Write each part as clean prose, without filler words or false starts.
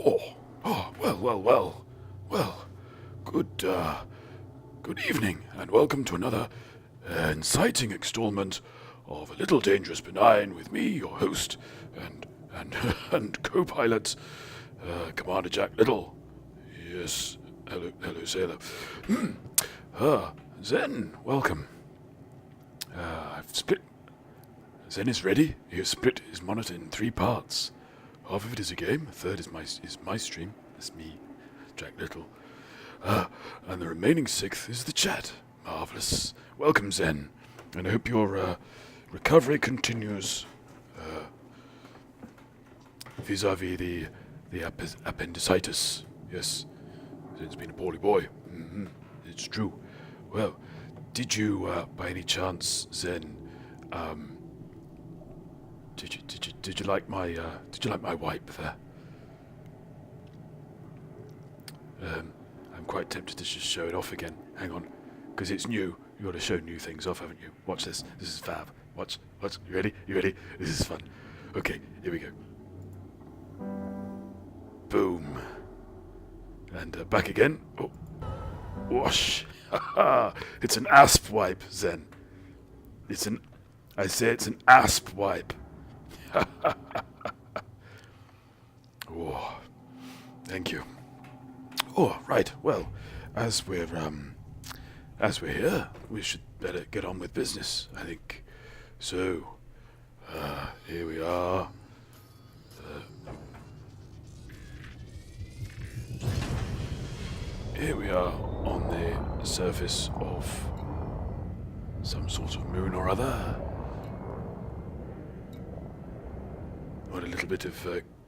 Well, good evening, and welcome to another inciting installment of A Little Dangerous Benign with me, your host and and co-pilot, Commander Jack Little. Yes, hello, sailor. Zen, welcome. I've split. Zen is ready. He has split his monitor in 3 parts. Half of it is a game, a third is my stream. That's me, Jack Little. And the remaining 1/6 is the chat. Marvelous. Welcome, Zen. And I hope your recovery continues vis-a-vis the appendicitis. Yes, Zen's been a poorly boy. It's true. Well, did you, by any chance, Zen, did you like my wipe there? I'm quite tempted to just show it off again. Hang on, because it's new. You got to show new things off, haven't you? Watch this. This is fab. Watch. You ready? This is fun. Okay, here we go. Boom. And back again. Oh, wash. It's an asp wipe, Zen. I say it's an asp wipe. Oh, thank you. Oh, right. Well, as we're here, we should better get on with business, I think. So, here we are. Here we are on the surface of some sort of moon or other. Got a little bit of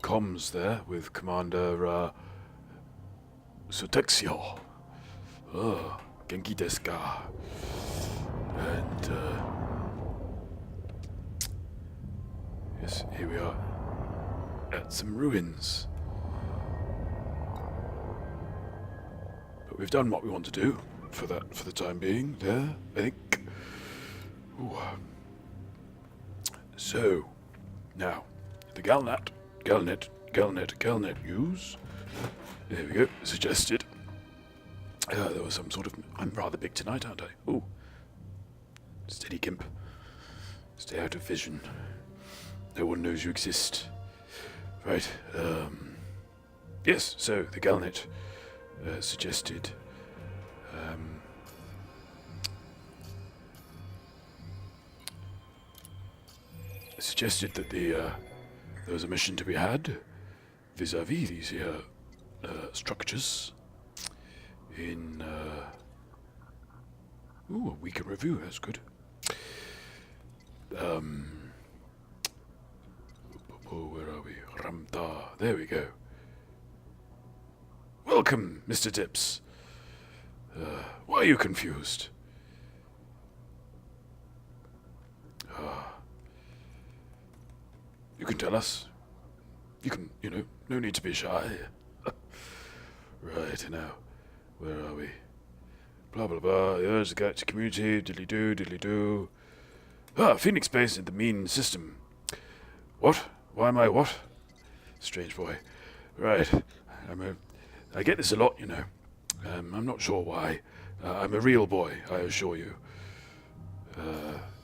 comms there with Commander Sotexio. Oh, Genki desu ka? And yes, here we are at some ruins. But we've done what we want to do for the time being there, I think. Ooh. So, now, the Galnet news. There we go, suggested. There was some sort of... I'm rather big tonight, aren't I? Ooh. Steady, Gimp. Stay out of vision. No one knows you exist. Right, yes, so the Galnet suggested... suggested that there was a mission to be had vis-a-vis these here structures in a weekend review. That's good. Where are we? Ramda. There we go. Welcome, Mr. Dips. Why are you confused? You can tell us. You can, no need to be shy. Right, now, where are we? Blah, blah, blah. Here's the galactic community. Diddly-doo. Phoenix Base in the mean system. What? Why am I what? Strange boy. Right. I get this a lot, I'm not sure why. I'm a real boy, I assure you.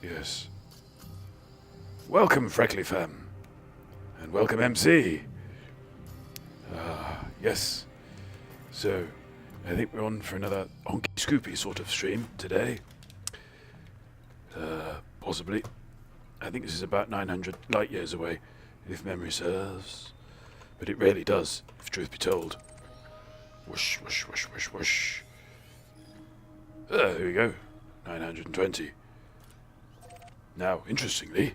Yes. Welcome, Freckly Fam. And welcome, MC. Yes. So, I think we're on for another honky scoopy sort of stream today. Possibly. I think this is about 900 light years away, if memory serves. But it rarely does, if truth be told. Whoosh, whoosh, whoosh, whoosh, whoosh. There we go. 920. Now, interestingly,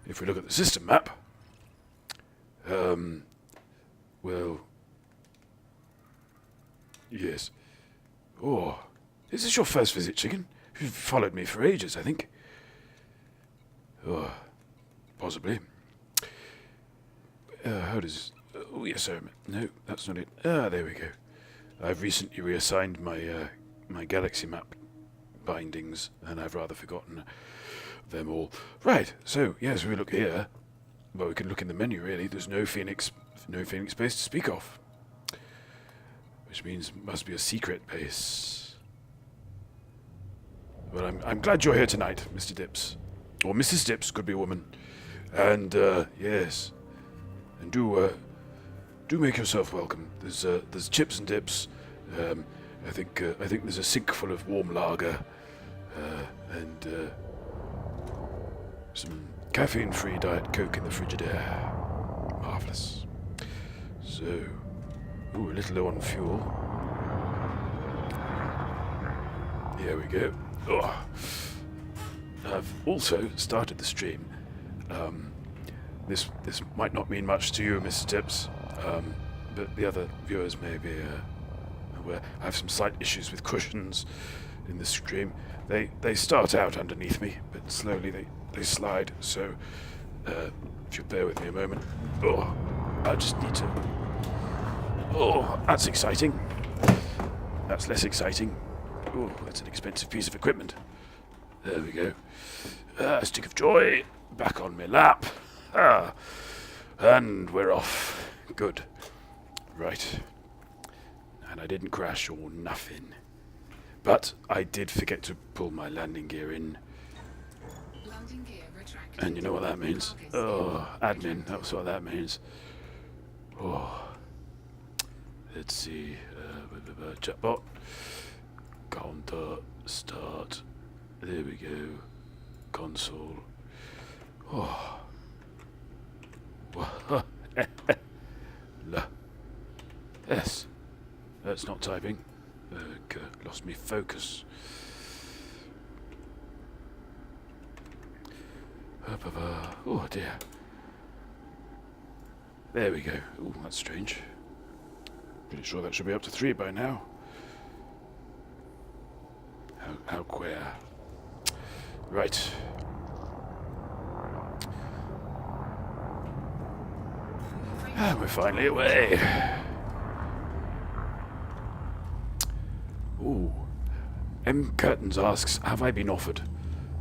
if we look at the system map, well, yes. Oh, is this your first visit, Chicken? You've followed me for ages, I think. Oh, possibly. How does... Oh, yes, sir. No, that's not it. There we go. I've recently reassigned my galaxy map bindings, and I've rather forgotten them all. Right, so, yes, we look here. Well, we can look in the menu, really. There's no Phoenix no Phoenix base to speak of. Which means it must be a secret base. Well, I'm glad you're here tonight, Mr. Dips. Or Mrs. Dips, could be a woman. And, yes. And do make yourself welcome. There's chips and dips. I think there's a sink full of warm lager. And some caffeine-free Diet Coke in the Frigidaire. Marvellous. So, ooh, a little low on fuel. Here we go. Oh. I've also started the stream. This might not mean much to you, Mr. Tips, but the other viewers may be aware. I have some slight issues with cushions in this stream. They start out underneath me, but slowly they slide. So, if you'll bear with me a moment. Oh, I just need to. Oh, that's exciting. That's less exciting. Oh, that's an expensive piece of equipment. There we go. Stick of joy. Back on my lap. And we're off. Good. Right. And I didn't crash or nothing. But I did forget to pull my landing gear in. Landing gear retracted. And you know what that means? Oh, admin. That's what that means. Oh. Let's see. Chatbot. Counter. Start. There we go. Console. Oh. Yes. That's not typing. Lost me focus. Oh dear. There we go. Oh, that's strange. Pretty sure that should be up to 3 by now. How queer. Right. And we're finally away. Ooh. M. Curtains asks, have I been offered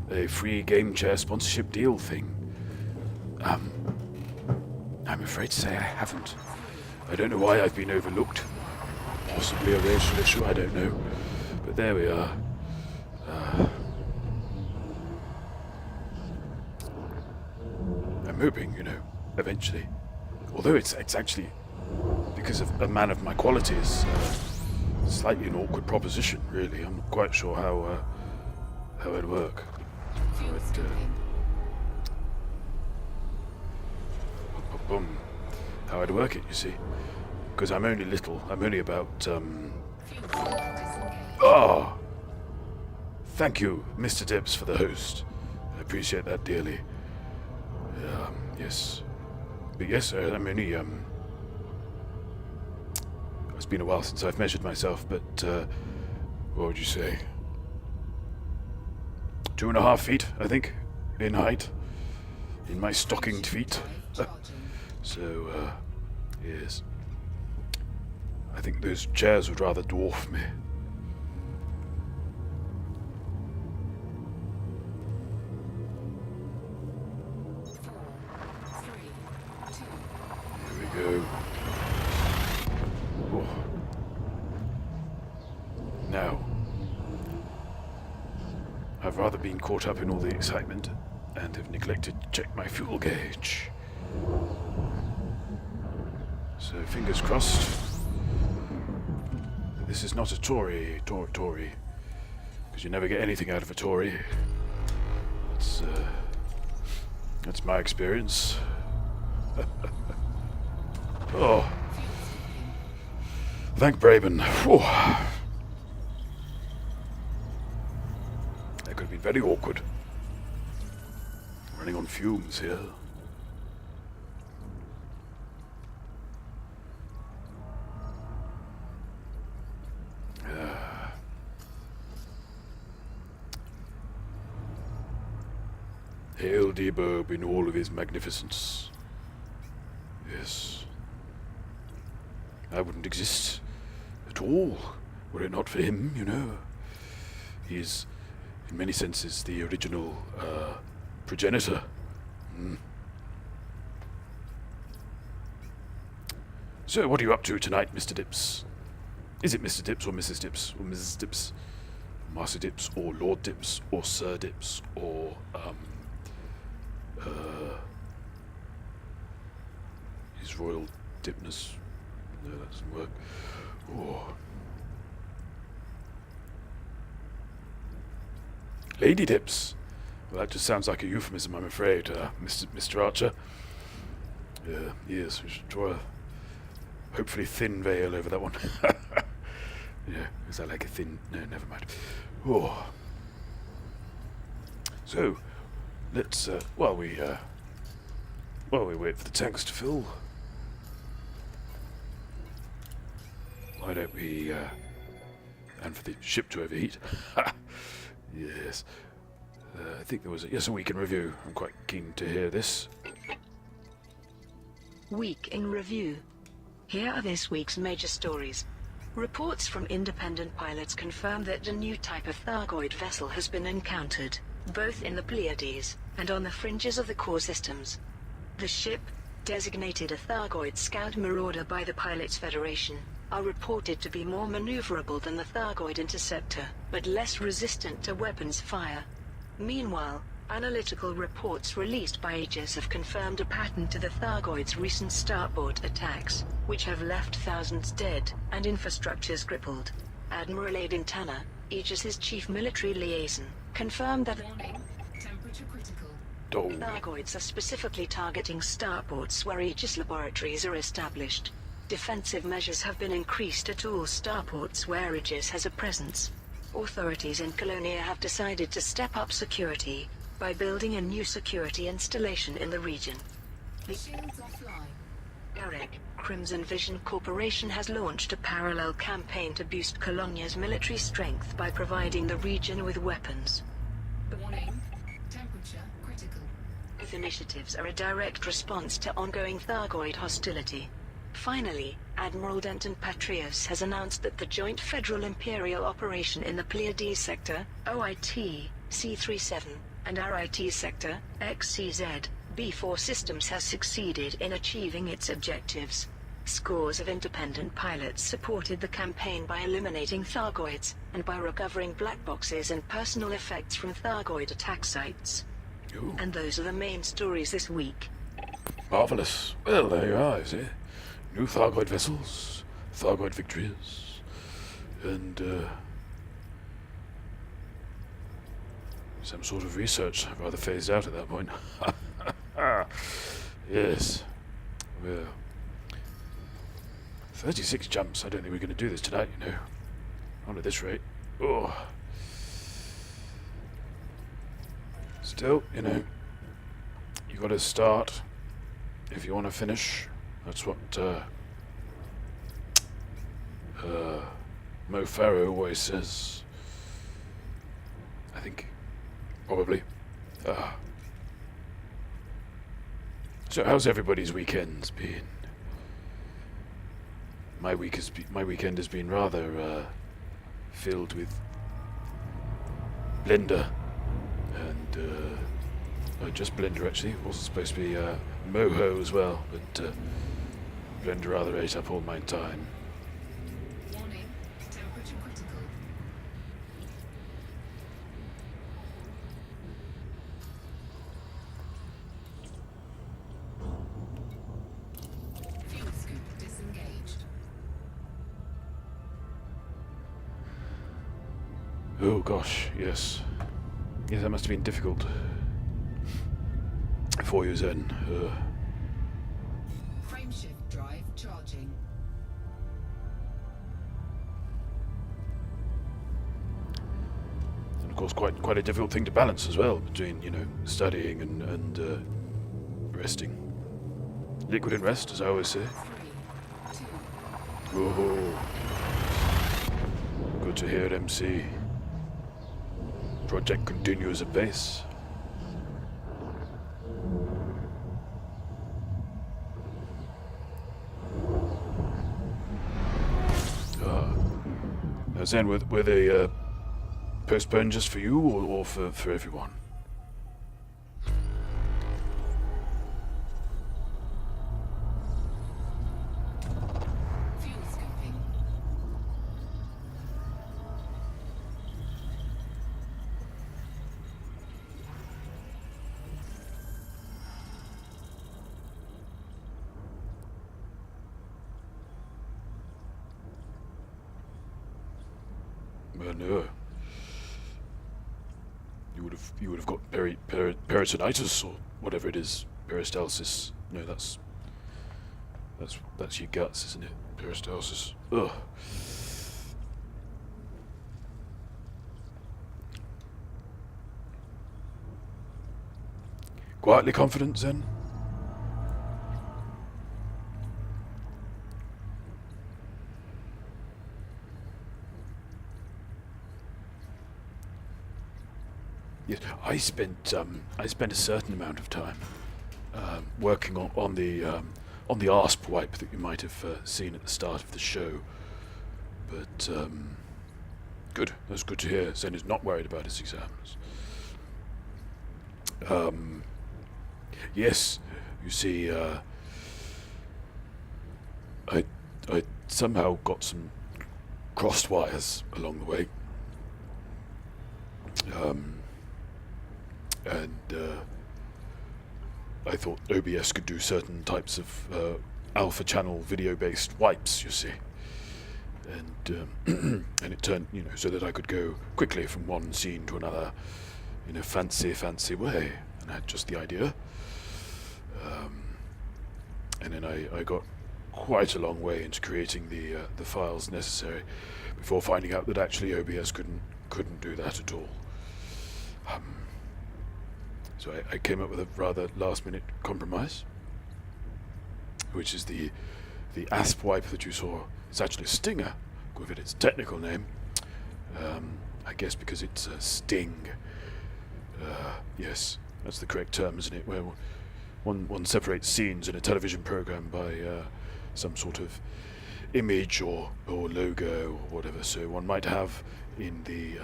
a free game chair sponsorship deal thing? I'm afraid to say I haven't. I don't know why I've been overlooked. Possibly a racial issue, I don't know. But there we are. I'm hoping, eventually. Although it's actually, because of a man of my qualities, slightly an awkward proposition, really. I'm not quite sure how it'd work. How I'd work it, you see. Because I'm only little. I'm only about, Oh! Thank you, Mr. Dibbs, for the host. I appreciate that dearly. Yes. But yes, I'm only, it's been a while since I've measured myself, but, what would you say? 2.5 feet, I think, in height. In my stockinged feet. So, yes. I think those chairs would rather dwarf me. Here we go. Oh. Now, I've rather been caught up in all the excitement and have neglected to check my fuel gauge. So fingers crossed. This is not a Tory, because you never get anything out of a Tory. That's my experience. Oh, thank Braben. Whew. That could have been very awkward. Running on fumes here. Hail Debob in all of his magnificence. Yes. I wouldn't exist at all were it not for him, He's, in many senses, the original progenitor. So, what are you up to tonight, Mr. Dips? Is it Mr. Dips or Mrs. Dips or Mrs. Dips? Master Dips or Lord Dips or Sir Dips or, His Royal Dipness? No, that doesn't work. Oh. Lady Dips. Well, that just sounds like a euphemism, I'm afraid, Mr. Archer. Yes, we should draw a hopefully thin veil over that one. Yeah, is that like a thin... No, never mind. Oh. So, let's, while we wait for the tanks to fill, why don't we, and for the ship to overheat. Yes. I think there was a week in review. I'm quite keen to hear this. Week in review. Here are this week's major stories. Reports from independent pilots confirm that a new type of Thargoid vessel has been encountered, both in the Pleiades and on the fringes of the core systems. The ship, designated a Thargoid Scout Marauder by the Pilots Federation, are reported to be more maneuverable than the Thargoid Interceptor, but less resistant to weapons fire. Meanwhile, analytical reports released by Aegis have confirmed a pattern to the Thargoid's recent starboard attacks, which have left thousands dead and infrastructures crippled. Admiral Aiden Tanner, Aegis's chief military liaison, confirmed that Warning. Temperature critical. Thargoids are specifically targeting starports where Aegis laboratories are established. Defensive measures have been increased at all starports where Aegis has a presence. Authorities in Colonia have decided to step up security by building a new security installation in the region. Shields offline. Eric, Crimson Vision Corporation has launched a parallel campaign to boost Colonia's military strength by providing the region with weapons. Warning. Temperature critical. Both initiatives are a direct response to ongoing Thargoid hostility. Finally, Admiral Denton Patrius has announced that the Joint Federal Imperial Operation in the Pleiades Sector, OIT, C-37, and RIT Sector, XCZ, B-4 systems has succeeded in achieving its objectives. Scores of independent pilots supported the campaign by eliminating Thargoids, and by recovering black boxes and personal effects from Thargoid attack sites. Ooh. And those are the main stories this week. Marvellous. Well, there you are, you see. New Thargoid vessels, Thargoid victories, and, some sort of research. I've rather phased out at that point. Yes. Well, 36 jumps. I don't think we're going to do this tonight, you know. Not at this rate. Oh. Still, you know, you got to start if you want to finish. That's what Mo Farrow always says. I think, probably. So, how's everybody's weekends been? My weekend has been rather filled with Blender and just Blender actually. Also supposed to be Moho as well, but Blender rather ate up all my time. Warning. Temperature critical. Fuel scoop disengaged. Oh gosh, yes. Yes, that must have been difficult. 4 years in. Frameshift drive charging. And of course quite a difficult thing to balance as well, between, you know, studying and resting. Liquid and rest, as I always say. 3, 2. Oh, good to hear, MC. Project continues at pace. Zen, were they postponed just for you or for everyone? No. You would have got peritonitis or whatever it is. Peristalsis. No, that's your guts, isn't it? Peristalsis. Ugh. Quietly confident, Zen? Yes, I spent a certain amount of time working on the ASP wipe that you might have seen at the start of the show. But good. That's good to hear. Zen is not worried about his exams. Yes, you see, I somehow got some crossed wires along the way. And I thought OBS could do certain types of alpha channel video-based wipes, you see. And and it turned, so that I could go quickly from one scene to another in a fancy way. And I had just the idea. And then I got quite a long way into creating the files necessary before finding out that actually OBS couldn't do that at all. So I came up with a rather last-minute compromise, which is the ASP wipe that you saw. It's actually a stinger, give it its technical name. I guess because it's a sting. Yes, that's the correct term, isn't it? Where one separates scenes in a television program by some sort of image or logo or whatever. So one might have in the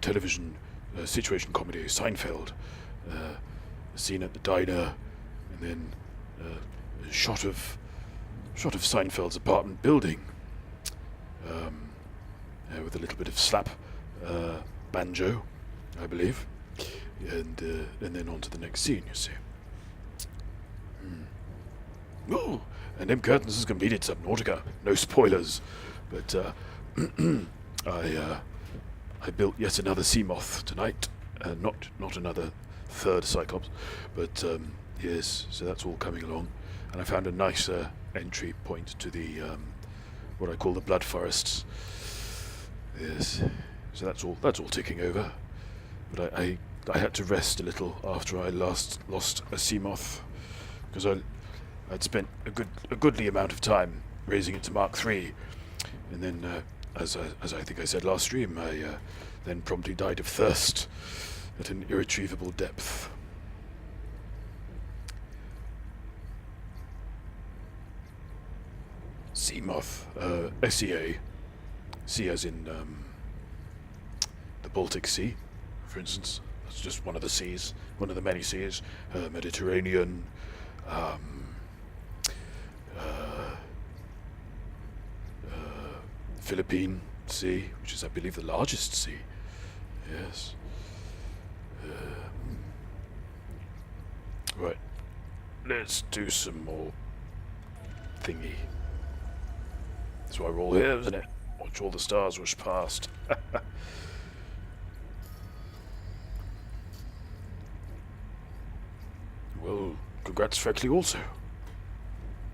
television situation comedy Seinfeld, a scene at the diner, and then a shot of Seinfeld's apartment building, with a little bit of slap banjo, I believe, and then on to the next scene. You see. Oh, and them curtains has completed Subnautica. No spoilers, but I built yet another sea moth tonight. Not another third Cyclops, but yes. So that's all coming along, and I found a nice entry point to the what I call the blood forests. Yes. So that's all ticking over. But I had to rest a little after I last lost a sea moth, because I'd spent a goodly amount of time raising it to Mark III, and then as I think I said last stream, I then promptly died of thirst at an irretrievable depth. Sea moth, SEA, sea as in the Baltic Sea, for instance. That's just one of the seas, one of the many seas. Mediterranean, Philippine Sea, which is, I believe, the largest sea. Yes. Right. Let's do some more thingy. That's why we're all here, isn't it? Watch all the stars rush past. Well, congrats Feckley also.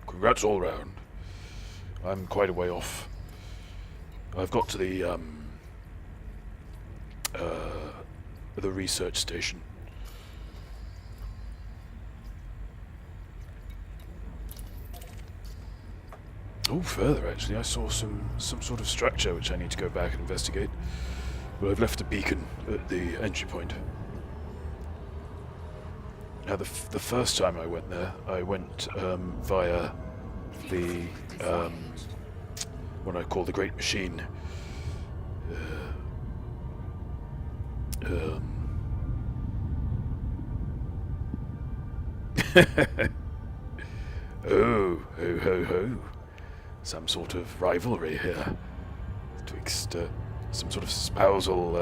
Congrats all round. I'm quite a way off. I've got to the research station. Oh, further actually, I saw some sort of structure which I need to go back and investigate. But I've left a beacon at the entry point. Now, the first time I went there, I went via the what I call the Great Machine. Oh, ho, ho, ho. Some sort of rivalry here. Twixt some sort of spousal,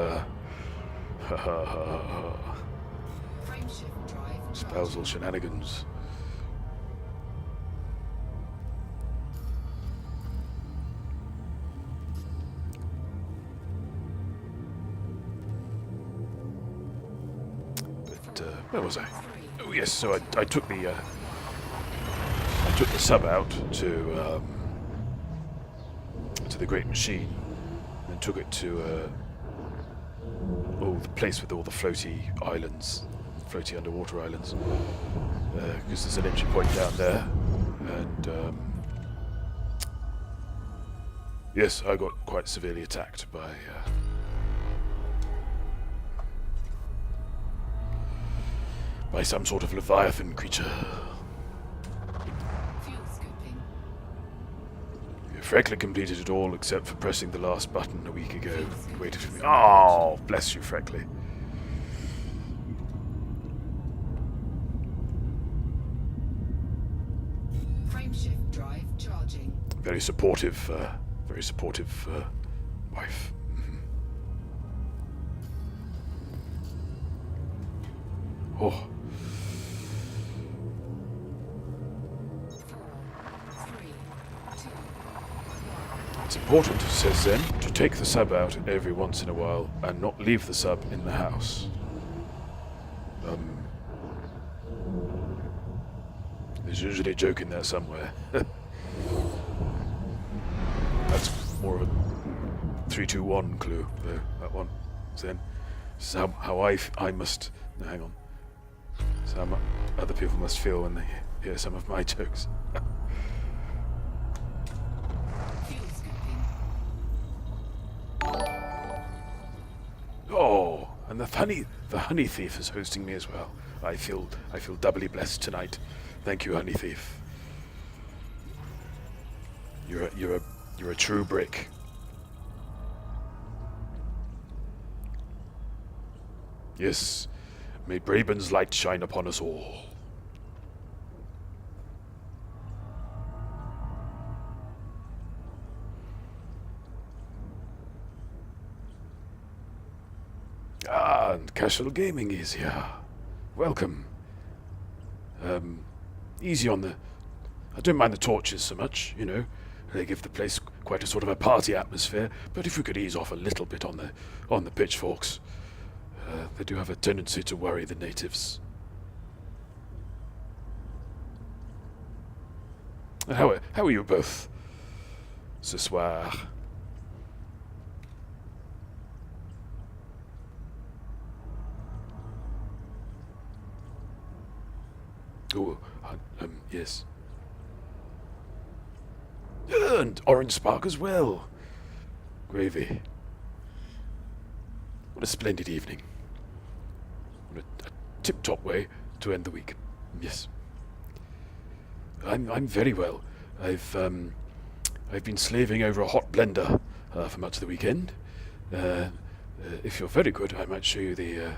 Frameshift drive spousal shenanigans. Where was I? Oh yes, so I took the sub out to the great machine, and took it to the place with all the floaty islands, floaty underwater islands, because there's an entry point down there, and yes, I got quite severely attacked by some sort of leviathan creature. Fuel scooping. Freckler completed it all except for pressing the last button a week ago. He waited for me. Oh, bless you, Freckly. Frameshift drive charging. Very supportive wife. Oh, 4, 3, 2, it's important, says Zen, to take the sub out every once in a while and not leave the sub in the house. There's usually a joke in there somewhere. That's more of a 3-2-1 clue, though, that one. Zen. This is how I must... No, hang on. This is how other people must feel when they hear some of my jokes. fuel scooping. Oh, and the honey thief is hosting me as well. I feel doubly blessed tonight. Thank you, honey thief. You're a true brick. Yes, may Braben's light shine upon us all. Ah, and Casual Gaming is here. Welcome. Easy on the... I don't mind the torches so much, you know. They give the place quite a sort of a party atmosphere, but if we could ease off a little bit on the pitchforks. They do have a tendency to worry the natives. And how are you both ce soir? Oh, yes. And orange spark as well. Gravy. What a splendid evening. What a tip-top way to end the week. Yes. I'm very well. I've been slaving over a hot blender for much of the weekend. If you're very good, I might show you the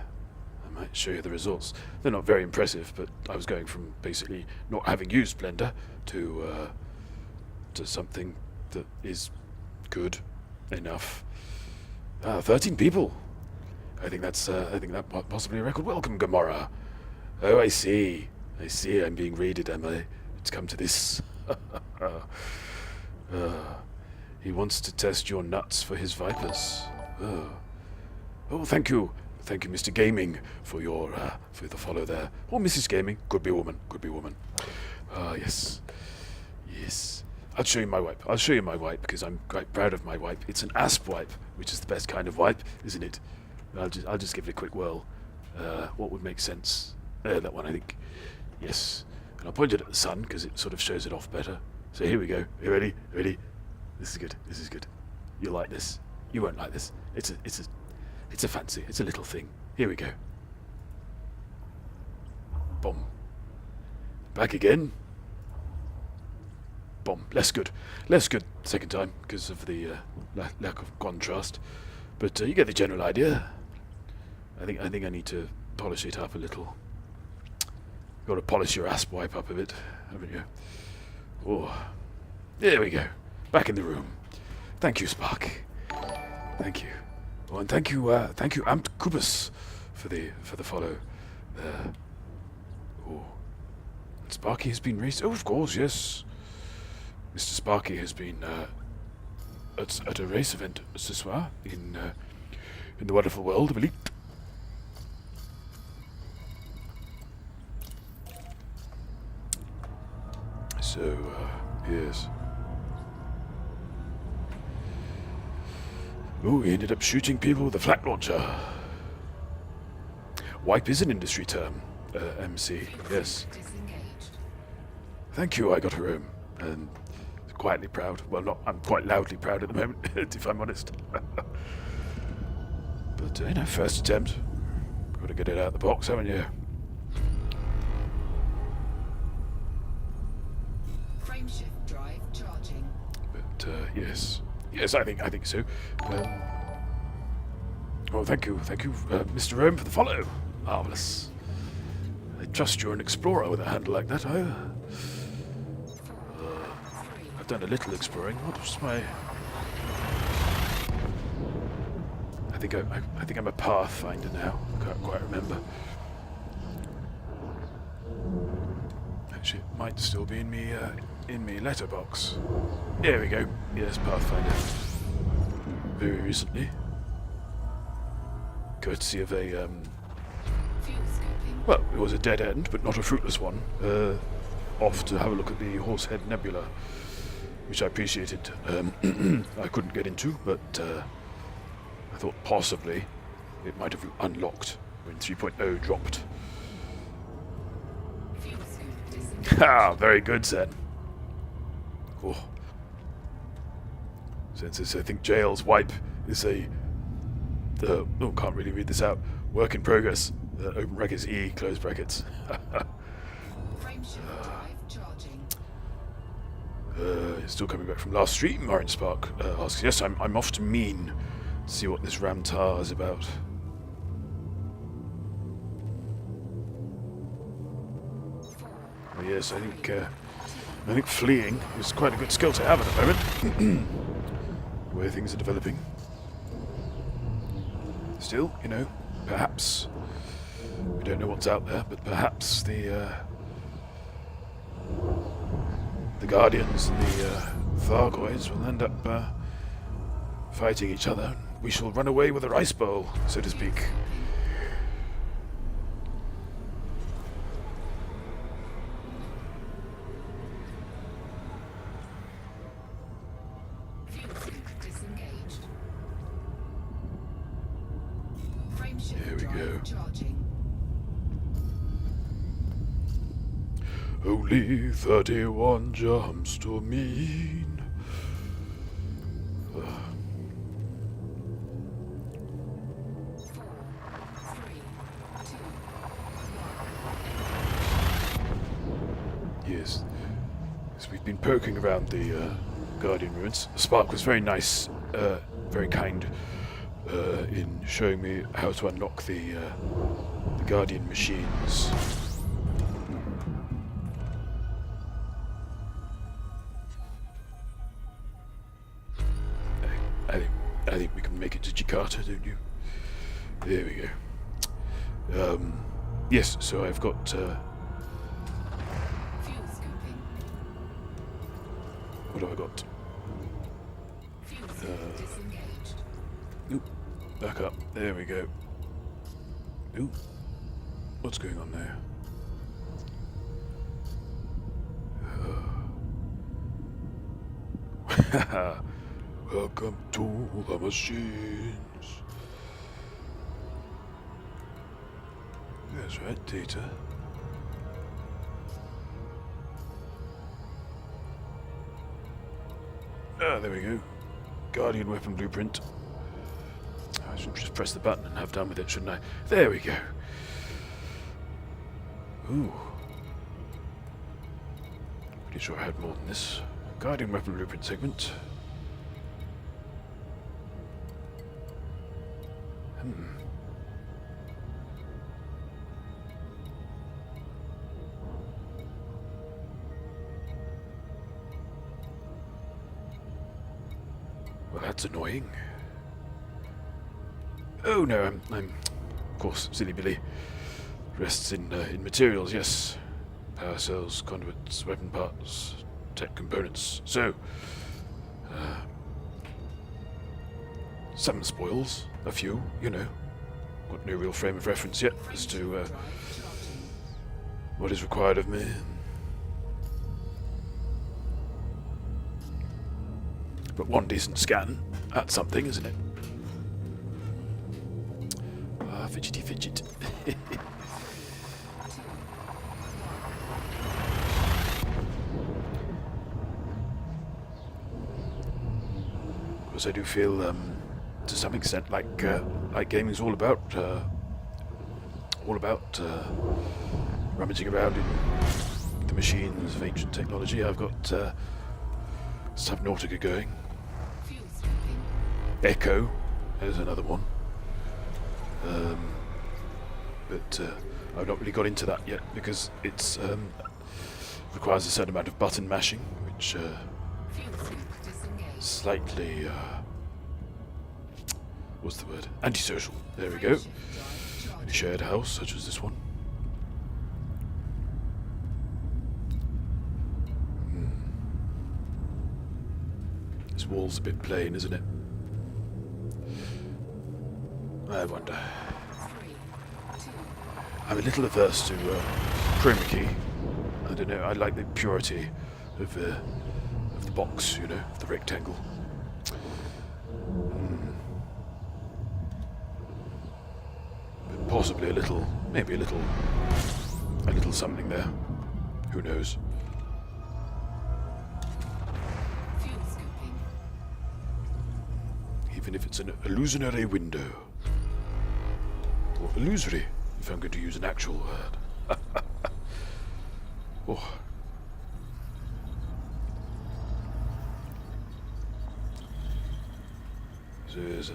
results. They're not very impressive, but I was going from basically not having used Blender to something that is good enough. 13 people. I think that possibly a record. Welcome, Gamora. Oh, I see. I'm being raided, am I? It's come to this. He wants to test your nuts for his vipers. Oh, thank you, Mr. Gaming, for your for the follow there. Or Mrs. Gaming, could be woman. Yes. I'll show you my wipe. Because I'm quite proud of my wipe. It's an asp wipe, which is the best kind of wipe, isn't it? I'll just give it a quick whirl. What would make sense? That one, I think. Yes. And I'll point it at the sun because it sort of shows it off better. So here we go. You ready? This is good. You'll like this. You won't like this. It's a fancy. It's a little thing. Here we go. Boom. Back again. Boom. Less good second time because of the lack of contrast. But you get the general idea. I think I need to polish it up a little. Got to polish your asp wipe up a bit, haven't you? Oh, there we go. Back in the room. Thank you, Spark. Thank you. Oh, and thank you, Amped Kubus, for the follow there. Oh, and Sparky has been raced. Oh, of course, yes. Mr. Sparky has been at a race event ce soir in the wonderful world of Elite. So, yes. Oh, he ended up shooting people with a flak launcher. Wipe is an industry term, MC, yes. Disengaged. Thank you, I got her home. And quietly proud. Well, not, I'm quite loudly proud at the moment, if I'm honest. But, first attempt. Got to get it out of the box, haven't you? Frameshift drive charging. But, yes. Yes, I think so. Oh, thank you, Mr. Rome, for the follow. Marvellous. I trust you're an explorer with a handle like that, I've done a little exploring. What was my... I think I'm a pathfinder now. I can't quite remember. Actually, it might still be in me letterbox. Here we go. Yes, pathfinder. Very recently. Courtesy of a Fuel scoping. well, it was a dead end, but not a fruitless one. Off to have a look at the Horsehead Nebula, which I appreciated. I couldn't get into, but I thought possibly it might have unlocked when 3.0 dropped. Fuel scoop disengaged. Ha! Very good, Zen. Oh. Since I think Jail's wipe is can't really read this out. Work in progress. Open brackets E, close brackets. Frameshift drive charging. Still coming back from last stream, Orange Spark asks. Yes, I'm off to Mean. See what this Ramtar is about. Oh, yes, I think fleeing is quite a good skill to have at the moment. The way things are developing. Still, perhaps we don't know what's out there, but perhaps the Guardians and the Thargoids will end up fighting each other. We shall run away with a rice bowl, so to speak. Fuel scoop disengaged. Frameshift There we drive go. charging. Only 31 jumps to Mean. Yes. As we've been poking around the Guardian ruins, Spark was very nice, very kind in showing me how to unlock the Guardian machines. I think we can make it to Jakarta, don't you? There we go. Yes, so I've got... Fuel scooping. what have I got? Fuel scoop disengaged. Oop, back up. There we go. Ooh, what's going on there? Welcome to the machines. That's right, data. There we go. Guardian weapon blueprint. I should just press the button and have done with it, shouldn't I? There we go. Ooh. Pretty sure I had more than this. Guardian weapon blueprint segment. Well, that's annoying. Oh no, I'm of course, silly Billy. Rests in materials, yes. Power cells, conduits, weapon parts, tech components. So, some spoils, a few, Got no real frame of reference yet as to what is required of me. But one decent scan at something, isn't it? Ah, fidgety fidget. Of course, I do feel, to some extent, like gaming's all about rummaging around in the machines of ancient technology. I've got Subnautica going. Fuel stripping. Echo, there's another one. But I've not really got into that yet because it's requires a certain amount of button mashing, which Fuel scoop disengaged. slightly what's the word? Antisocial. There we go. Frameshift drive In a charging. shared house such as this one. This wall's a bit plain, isn't it? I wonder. 3, 2, I'm a little averse to chroma key. I don't know. I like the purity of the box, you know, of the rectangle. But possibly maybe a little something there. Who knows? fuel scooping. Even if it's an illusionary window. Or illusory, if I'm going to use an actual word. Oh. So there's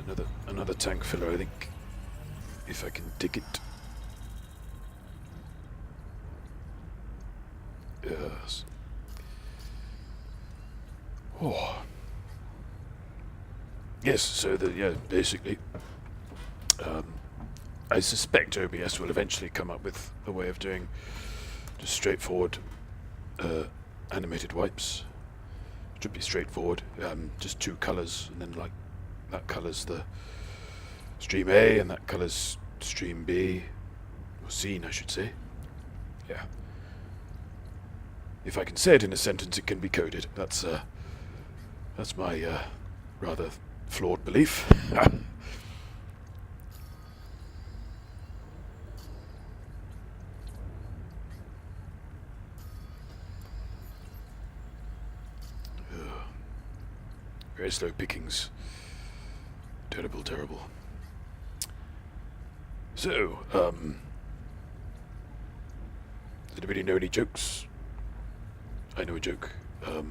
another tank filler, I think. If I can dig it. Yes. Oh. Yes, so basically, I suspect OBS will eventually come up with a way of doing just straightforward animated wipes. It should be straightforward, just two colours, and then like that colours the stream A, and that colours stream B, or scene, I should say. Yeah. If I can say it in a sentence, it can be coded. That's my rather flawed belief. Very slow pickings. Terrible, terrible. So, does anybody know any jokes? I know a joke. How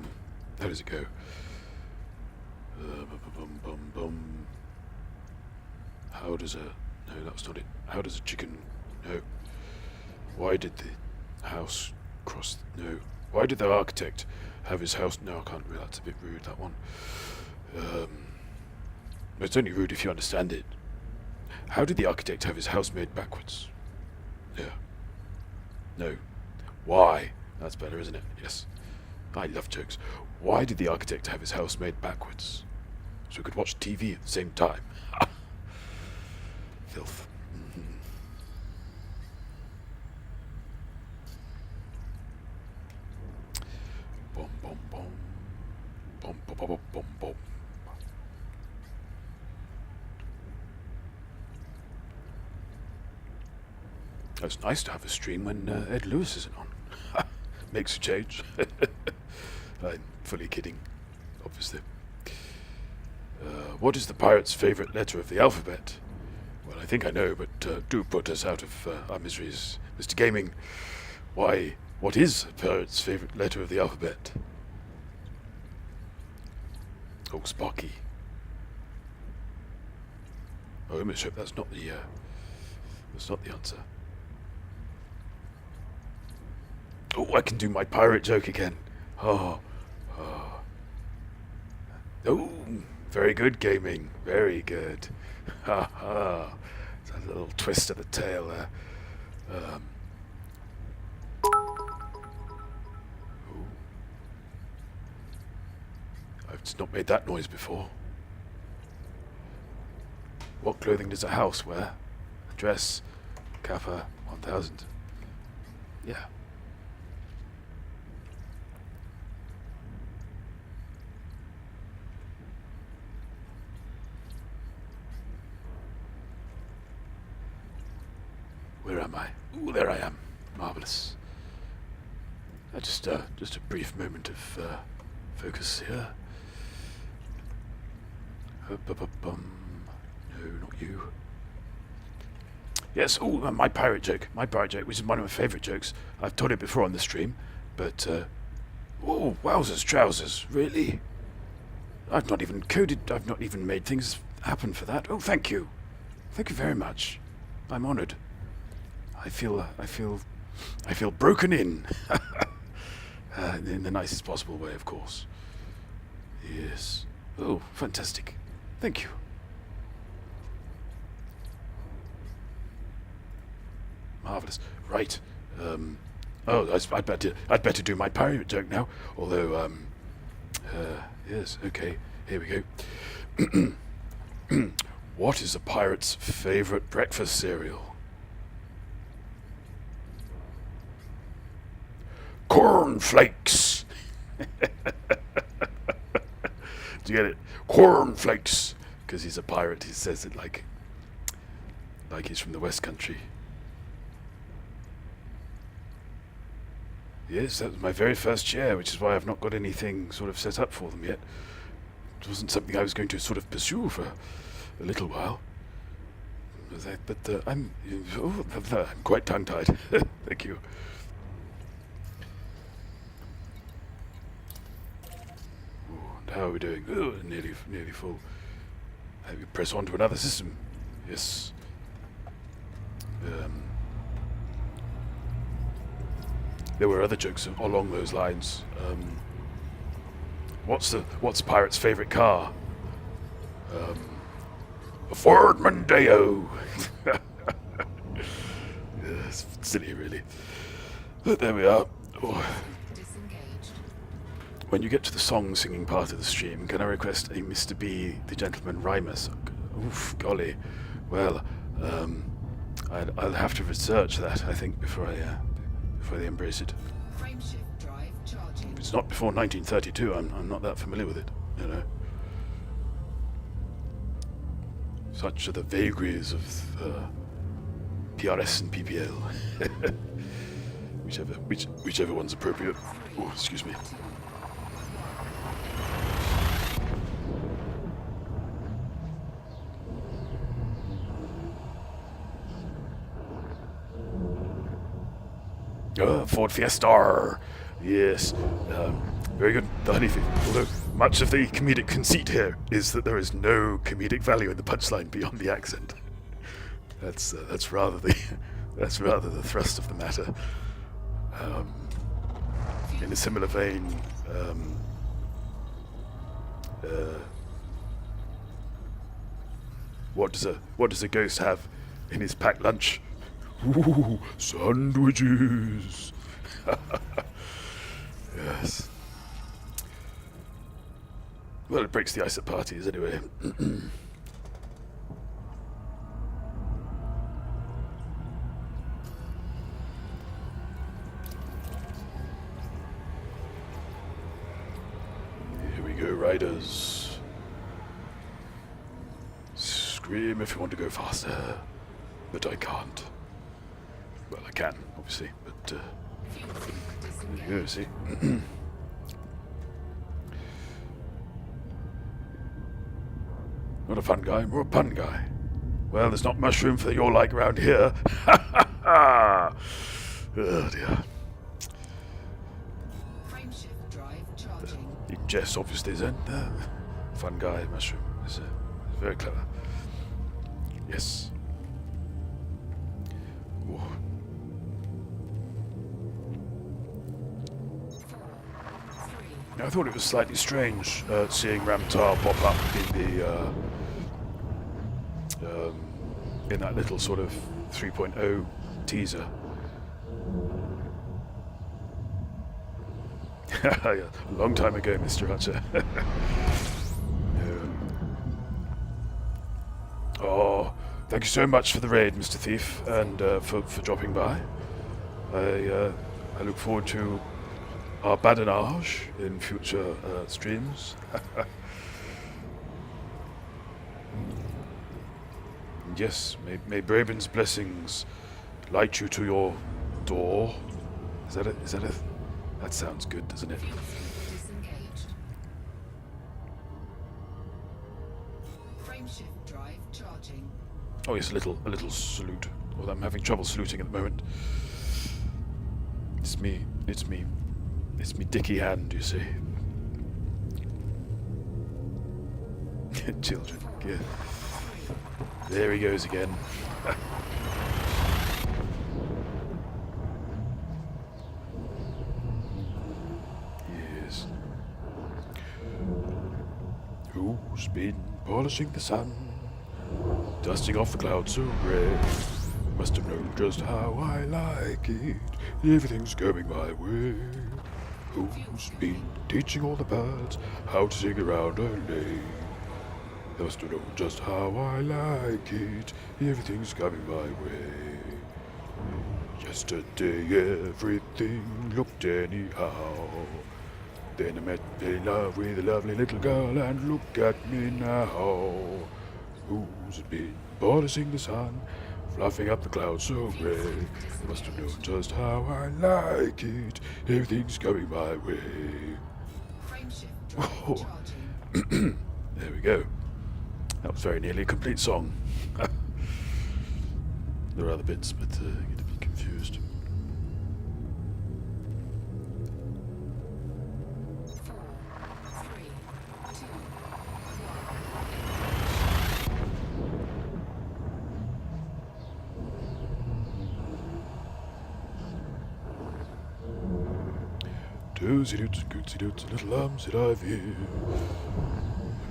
does it go? How does a... No, that's not it. How does a chicken... No. Why did the house cross... No. Why did the architect have his house... No, I can't read. That's a bit rude, that one. It's only rude if you understand it. How did the architect have his house made backwards? Yeah. No. Why? That's better, isn't it? Yes. I love jokes. Why did the architect have his house made backwards? So he could watch TV at the same time. Filth. Bom bom bom. Bom bom bom bom bom. It's nice to have a stream when Ed Lewis isn't on. Makes a change. I'm fully kidding, obviously. What is the pirate's favourite letter of the alphabet? Well, I think I know, but do put us out of our miseries. Mr. Gaming, why, what is a pirate's favourite letter of the alphabet? Oh, Sparky. I almost hope that's not the answer. Oh, I can do my pirate joke again. Oh, very good, Gaming. Very good. Ha ha. It's a little twist of the tail there. I've just not made that noise before. What clothing does a house wear? A dress. Kappa 1000. Yeah. Where am I? Ooh, there I am. Marvelous. Just a brief moment of focus here. No, not you. Yes, my pirate joke, which is one of my favourite jokes. I've told it before on the stream, but, oh, wowzers, trousers, really? I've not even made things happen for that. Oh, thank you. Thank you very much. I'm honoured. I feel broken in. In the nicest possible way, of course. Yes. Oh, fantastic. Thank you. Marvelous. Right. I'd better do my pirate joke now. Although, yes. Okay. Here we go. What is a pirate's favorite breakfast cereal? Cornflakes. Do you get it? Cornflakes. Because he's a pirate. He says it like he's from the West Country. Yes, that was my very first share, which is why I've not got anything sort of set up for them yet. It wasn't something I was going to sort of pursue for a little while. But I'm quite tongue-tied. Thank you. Ooh, and how are we doing? Oh, nearly full. We press on to another system. Yes. There were other jokes along those lines. What's a pirate's favorite car? A Ford Mondeo. It's silly, really. But there we are. Oh. Disengaged. When you get to the song singing part of the stream, can I request a Mr. B, the Gentleman Rhymer song? Oof, golly. Well, I'll have to research that, I think, before they embrace it. Frameshift drive charging. If it's not before 1932, I'm not that familiar with it, you know. Such are the vagaries of PRS and PPL. whichever one's appropriate. Oh, excuse me. Ford Fiesta. Yes. Very good. The honey thief. Although much of the comedic conceit here is that there is no comedic value in the punchline beyond the accent. That's rather the thrust of the matter. In a similar vein, what does a ghost have in his packed lunch? Ooh, sandwiches. Yes. Well, it breaks the ice at parties anyway. Here we go, riders. Scream if you want to go faster, but I can't. Well, I can, obviously, but there you go, see? Not a fun guy, more a pun guy. Well, there's not much room for your like around here. Ha ha ha! Oh dear. Frameshift drive charging. Even Jess obviously then. Fun guy, mushroom. It's very clever. Yes. Ooh. I thought it was slightly strange seeing Ramtar pop up in that little sort of 3.0 teaser. Yeah, a long time ago, Mr. Hutcher. Oh, thank you so much for the raid, Mr. Thief, and for dropping by. I look forward to our badinage in future streams. Yes, may Braben's blessings light you to your door. Is that a... That sounds good, doesn't it? Fuel scoop disengaged. Frameshift drive charging. Oh yes, a little salute. Although I'm having trouble saluting at the moment. It's me dicky hand, you see. Children, yeah. There he goes again. Yes. Who's been polishing the sun? Dusting off the clouds so grey. Must have known just how I like it. Everything's going my way. Who's been teaching all the birds how to sing around a lake? Must have known just how I like it. Everything's coming my way. Yesterday everything looked anyhow. Then I met in love with a lovely little girl, and look at me now. Who's been polishing the sun, fluffing up the clouds so grey? Must have known just how I like it. Everything's coming my way. Frameshift drive Oh. charging. There we go. That was very nearly a complete song. There are other bits, but I get a bit confused. 4, 3, 2, 1. Doozy doots, gootsy doots, little arms that I've here.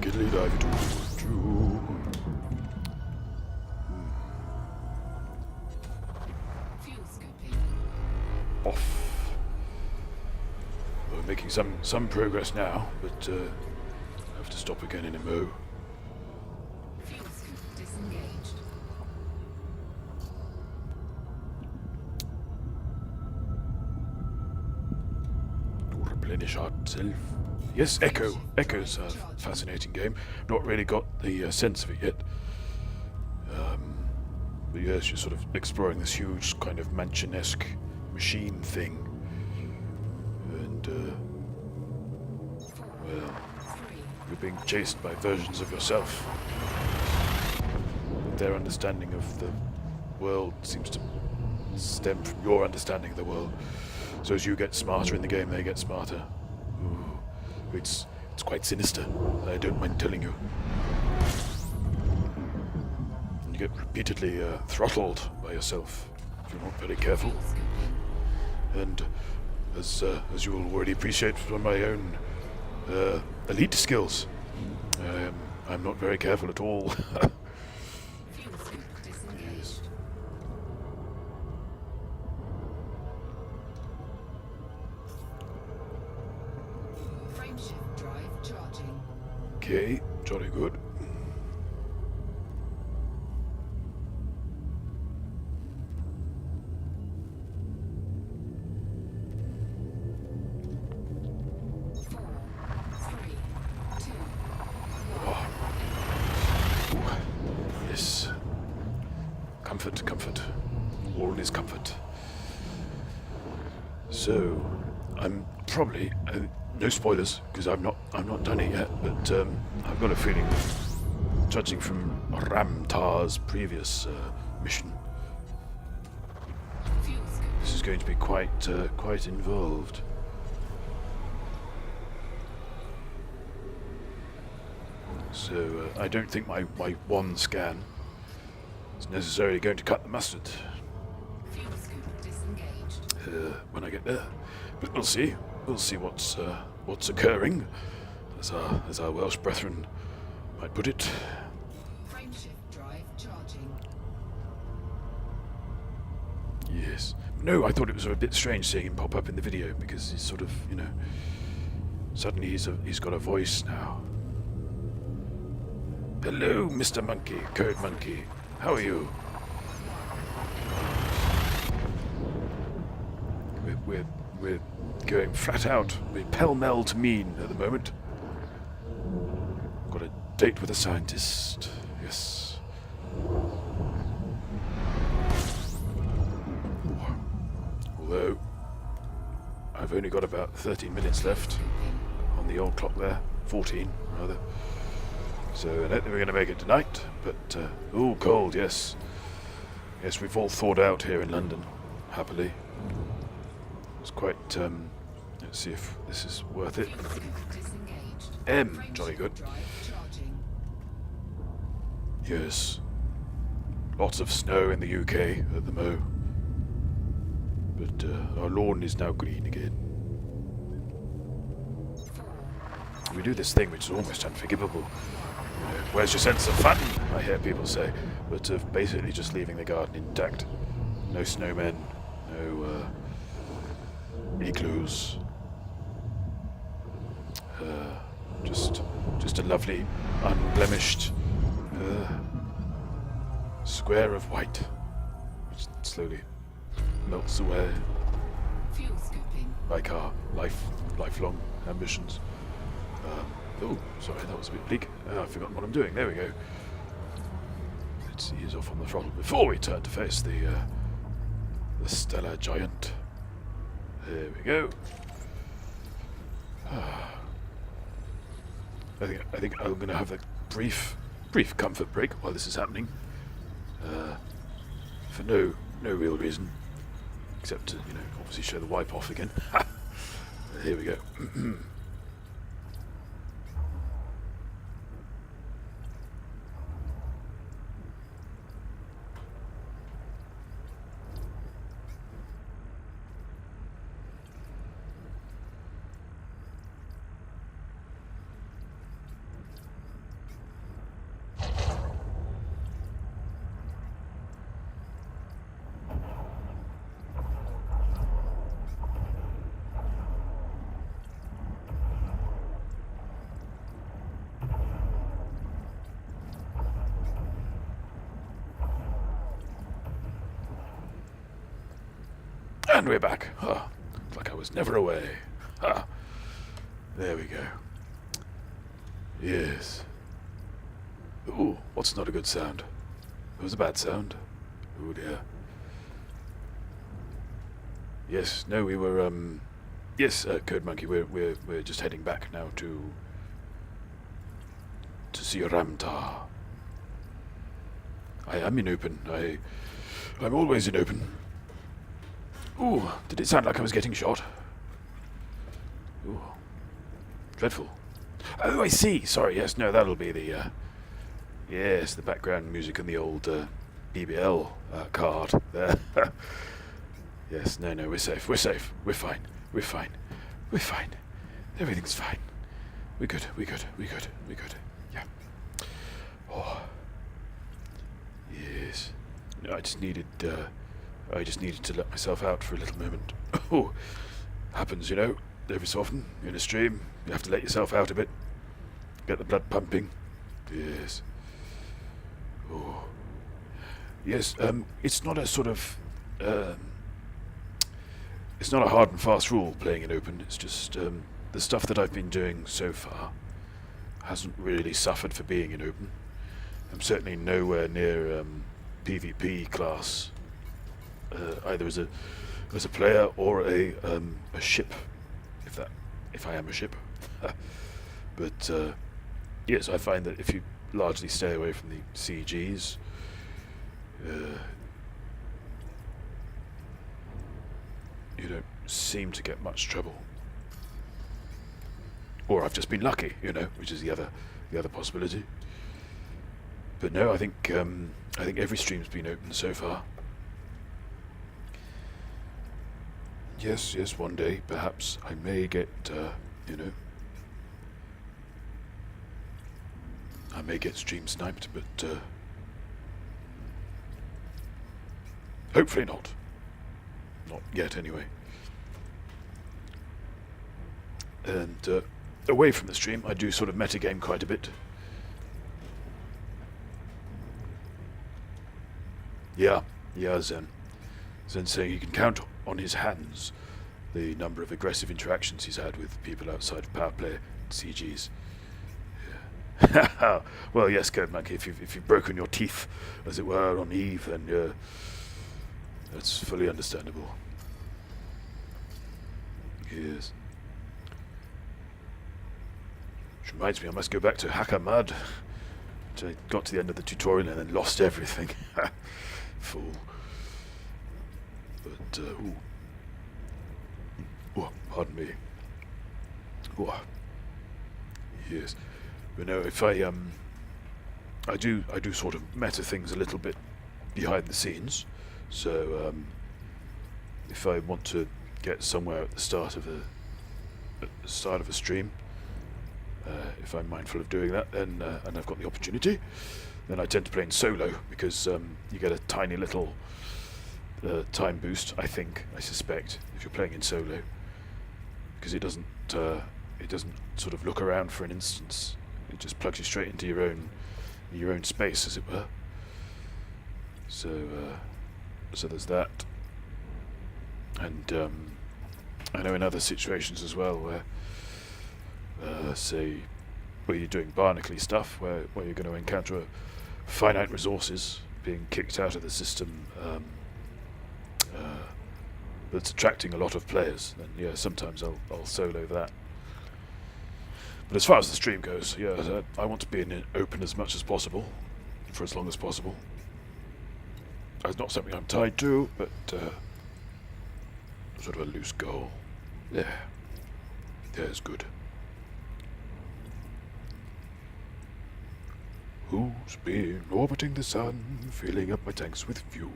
Giddly divey doo doo. Fuel scooping. Off. We're making some progress now, but I have to stop again in a mo. Fuel scoop disengaged. To replenish ourselves. Yes, Echo. Echo's a fascinating game. Not really got the sense of it yet. But yes, you're sort of exploring this huge kind of mansion-esque machine thing. And, well, 3, you're being chased by versions of yourself. Their understanding of the world seems to stem from your understanding of the world. So as you get smarter in the game, they get smarter. Ooh, it's quite sinister, I don't mind telling you. And you get repeatedly throttled by yourself if you're not very careful. fuel scooping. And as you will already appreciate from my own elite skills, I'm not very careful at all. Fuel scoop disengaged. Frameshift drive charging. Okay, jolly good. Yes. Comfort. All is comfort. So, I'm probably no spoilers because I've not done it yet, but I've got a feeling, judging from Ramtar's previous mission, Fuel scoop. this is going to be quite involved. So I don't think my one scan is necessarily going to cut the mustard Fuel scoop disengaged. when I get there. But we'll see. We'll see what's occurring, as our Welsh brethren might put it. Frameshift drive charging. Yes. No, I thought it was a bit strange seeing him pop up in the video because he's sort of, suddenly he's got a voice now. Hello, Mr. Monkey, Code Monkey. How are you? We're going flat out. We're pell-mell to mean at the moment. Got a date with a scientist. Yes. Although, I've only got about 13 minutes left on the old clock there. 14, rather. So I don't think we're going to make it tonight, but, ooh, cold, yes. Yes, we've all thawed out here in London, happily. It's quite, let's see if this is worth it. Fuel scoop disengaged. M, jolly good. Drive charging. Yes. Lots of snow in the UK at the mo. But our lawn is now green again. We do this thing which is almost unforgivable. You know, where's your sense of fun? I hear people say. But of basically just leaving the garden intact. No snowmen, no igloos. Just a lovely, unblemished square of white, which slowly melts away Fuel scooping. like our lifelong ambitions. Oh, sorry, that was a bit bleak. I've forgotten what I'm doing. There we go. Let's ease off on the throttle before we turn to face the stellar giant. There we go. I think I'm going to have a brief comfort break while this is happening. For no real reason, except to obviously show the wipe off again. Here we go. And we're back. Oh, looks like I was never away. Ah, there we go. Yes. Ooh, what's not a good sound? It was a bad sound. Oh dear. Yes, no, we were, yes, Code Monkey, we're just heading back now to see Ramtar. I am in open. I'm always in open. Ooh, did it sound like I was getting shot? Ooh, dreadful. Oh, I see. Sorry, yes, no, that'll be the, yes, the background music on the old, BBL, card there. Yes, no, we're safe, we're fine, we're fine. Everything's fine. We're good. Yeah. Oh. Yes. No, I just needed to let myself out for a little moment. Oh, happens, every so often in a stream. You have to let yourself out a bit. Get the blood pumping. Yes. Oh. Yes, it's not a sort of, it's not a hard and fast rule playing in open. It's just, the stuff that I've been doing so far hasn't really suffered for being in open. I'm certainly nowhere near, PvP class. Either as a player or a ship, if I am a ship. But yes, I find that if you largely stay away from the CGs, you don't seem to get much trouble. Or I've just been lucky, which is the other possibility. But no, I think every stream's been open so far. Yes, one day, perhaps, I may get, I may get stream sniped, but, hopefully not. Not yet, anyway. And, away from the stream, I do sort of metagame quite a bit. Yeah, Zen. Zen saying he can count on his hands the number of aggressive interactions he's had with people outside of power play CGs. Yeah. Well, yes, Code Monkey, if you've broken your teeth, as it were, on Eve, then that's fully understandable. Yes. Which reminds me, I must go back to Hacker Mud. Which I got to the end of the tutorial and then lost everything. Fool. But, ooh. Oh, pardon me. Oh. Yes. But no, if I do sort of meta things a little bit behind the scenes. So, if I want to get somewhere at the start of a stream, if I'm mindful of doing that, then and I've got the opportunity, then I tend to play in solo because you get a tiny little time boost. I suspect, if you're playing in solo, because it doesn't sort of look around for an instance. It just plugs you straight into your own space, as it were. So there's that. And I know in other situations as well where, say, where you're doing Barnacle stuff, where you're going to encounter finite resources being kicked out of the system, that's attracting a lot of players, then yeah, sometimes I'll solo that. But as far as the stream goes, yeah, I want to be in open as much as possible, for as long as possible. It's not something I'm tied to, but sort of a loose goal. Yeah, it's good. Who's been orbiting the sun, filling up my tanks with fuel?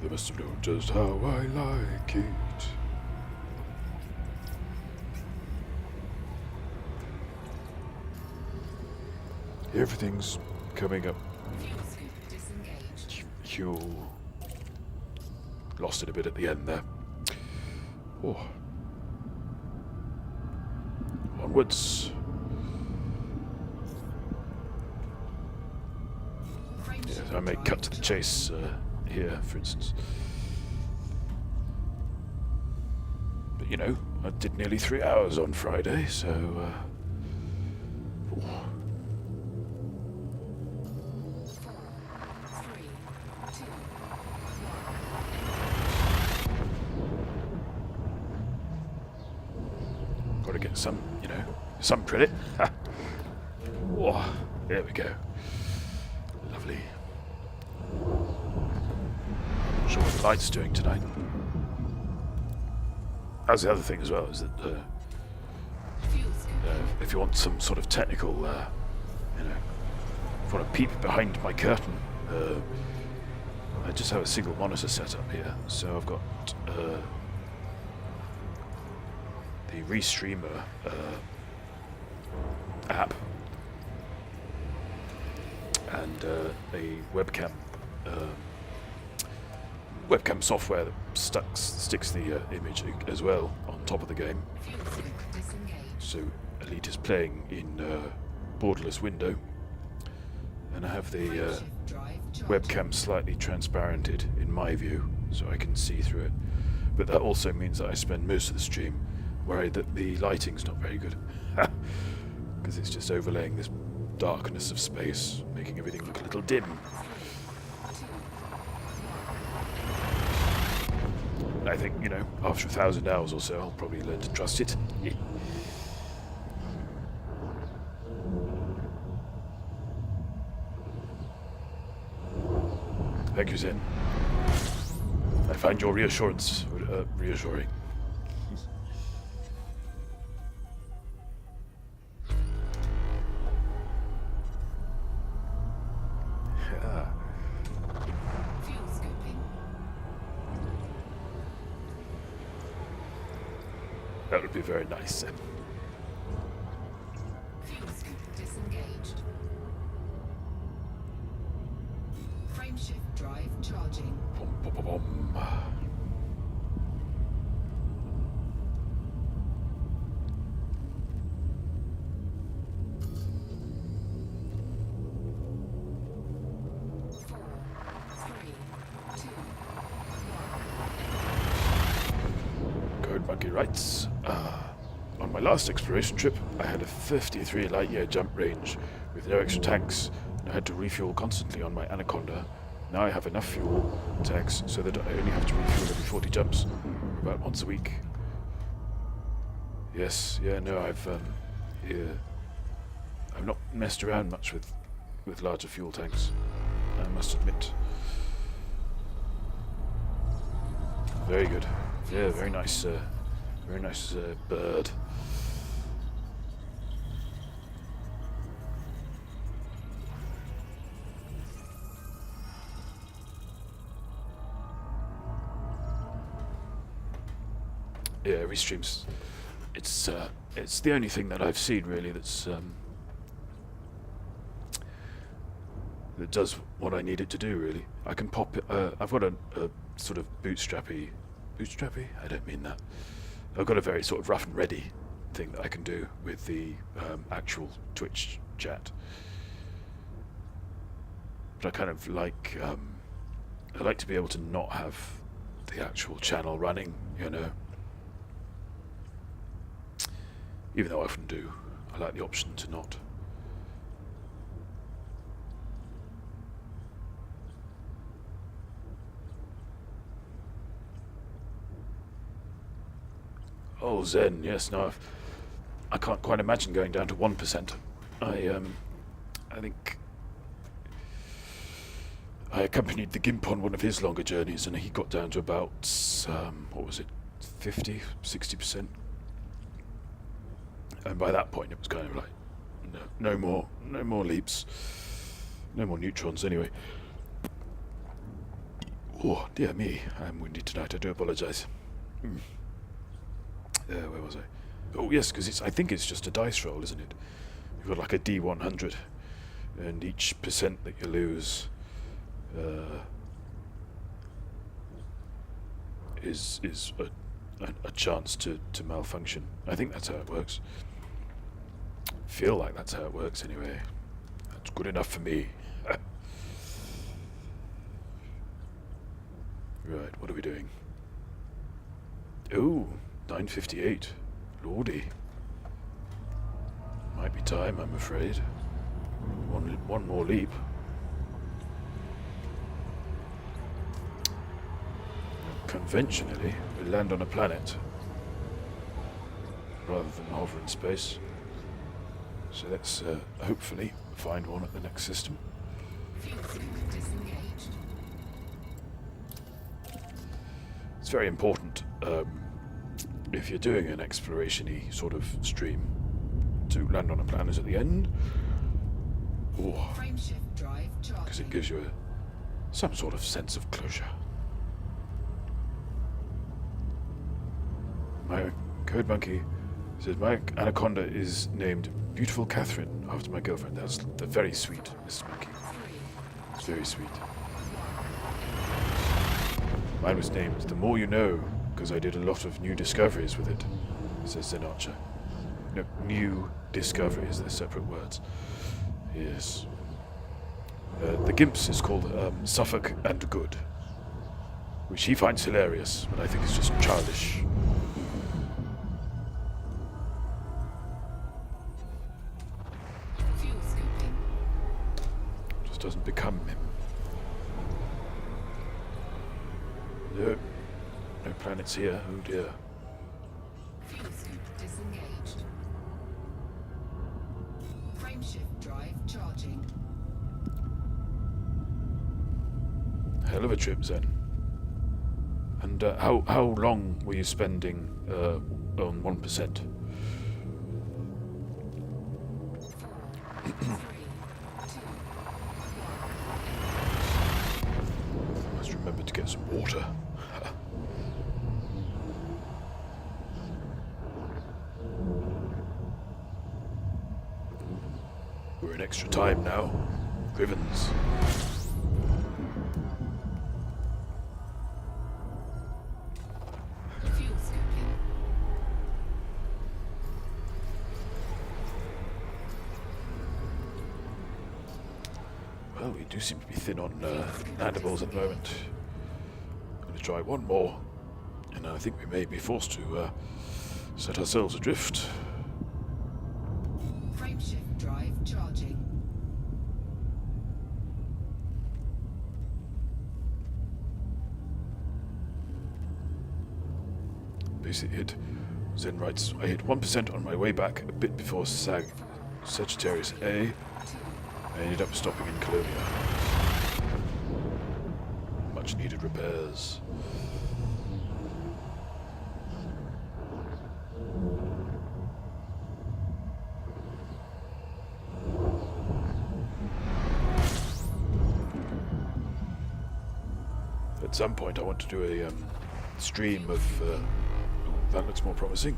They must have known just how I like it. Everything's coming up. Fuel scoop disengaged. Fuel. Lost it a bit at the end there. Oh. Onwards. Yes, I may cut to the chase here, for instance. But you know, I did nearly 3 hours on Friday, so oh. 4, 3, 2, Got to get some credit. Oh, there we go. Lovely. Not sure what the light's doing tonight. That's the other thing as well, is that fuel scoop. if you want some sort of technical, if you want to peep behind my curtain, I just have a single monitor set up here. So I've got the Restreamer app and a webcam software that sticks the image as well on top of the game. Fuel scoop disengaged. So Elite is playing in borderless window, and I have the Shift drive charging. webcam slightly transparented in my view, so I can see through it. But that also means that I spend most of the stream worried that the lighting's not very good, because it's just overlaying this darkness of space, making everything look a little dim. I think, after 1,000 hours or so, I'll probably learn to trust it. Thank you, Zen. I find your reassurance reassuring. Fuel scooping. That would be very nice, Zen. Fuel scoop disengaged. Frame shift drive charging. Bom, bom, bom, bom. Four, three, two, Code Monkey writes, on my last exploration trip, I had a 53 light-year jump range with no extra tanks, and I had to refuel constantly on my Anaconda. Now I have enough fuel tanks so that I only have to refuel every 40 jumps, about once a week. Yes, yeah, no, yeah, I've not messed around much with larger fuel tanks, I must admit. Very good. Yeah, very nice bird. Yeah, restreams. It's the only thing that I've seen really that does what I need it to do. Really, I can pop it. I've got a sort of bootstrappy. I don't mean that. I've got a very sort of rough and ready thing that I can do with the actual Twitch chat. But I kind of like I like to be able to not have the actual channel running, you know. Even though I often do, I like the option to not. Oh, Zen, yes, no, I can't quite imagine going down to 1%. I think I accompanied the Gimp on one of his longer journeys, and he got down to about, what was it, 50, 60%. And by that point, it was kind of like, no more leaps, no more neutrons. Anyway. Oh dear me, I'm windy tonight. I do apologise. Where was I? Oh yes, because I think it's just a dice roll, isn't it? You've got like a D100, and each percent that you lose is a chance to malfunction. I think that's how it works. Feel like that's how it works anyway. That's good enough for me. Right, what are we doing? Oh, 9:58. Lordy. Might be time, I'm afraid. One more leap. Conventionally, we land on a planet rather than hover in space. So let's hopefully find one at the next system. Fuel scoop disengaged. It's very important if you're doing an exploration-y sort of stream to land on a planet at the end. Frameshift drive charging. Because it gives you some sort of sense of closure. My code monkey says my anaconda is named Beautiful Catherine after my girlfriend. That's very sweet, Mr. Monkey. It's very sweet. Mine was named The More You Know, because I did a lot of new discoveries with it, says Zen Archer. No, new discoveries, they're separate words. Yes. The Gimps is called Suffolk and Good, which he finds hilarious, but I think it's just childish. Fuel scooping. Just doesn't become him. No. No planets here, oh dear. Fuel scoop disengaged. Frameshift drive charging. Hell of a trip, Zen. And how long were you spending on 1%? 4, 3, 2, 1. I must remember to get some water. We're in extra time now. Grivens. Fuel scooping. Well, we do seem to be thin on animals at the moment. I'm going to try one more, and I think we may be forced to set ourselves adrift. Frameshift drive charging. Basically, Zen writes, I hit 1% on my way back, a bit before Sagittarius A. I ended up stopping in Colonia. Much needed repairs. At some point I want to do a stream of... oh, that looks more promising.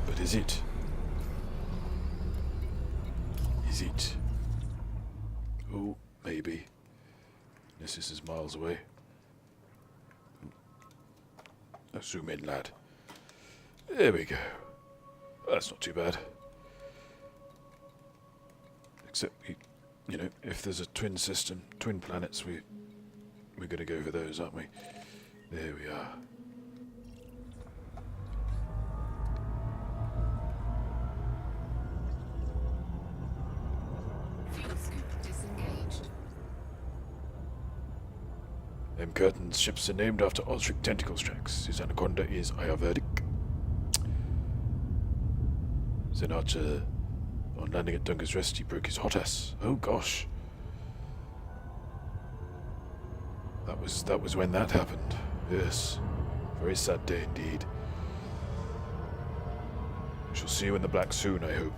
But is it? Is it? Oh, maybe. This is miles away. Now zoom in, lad. There we go. That's not too bad. Except, you know, if there's a twin system, twin planets, we're going to go for those, aren't we? There we are. Fuel scoop disengaged. M. Curtin's ships are named after Osric tentacles tracks. His anaconda is Ayurvedic. Zen Archer, on landing at Dunker's Rest, he broke his hot ass. Oh gosh. That was when that happened. Yes. Very sad day indeed. We shall see you in the black soon, I hope.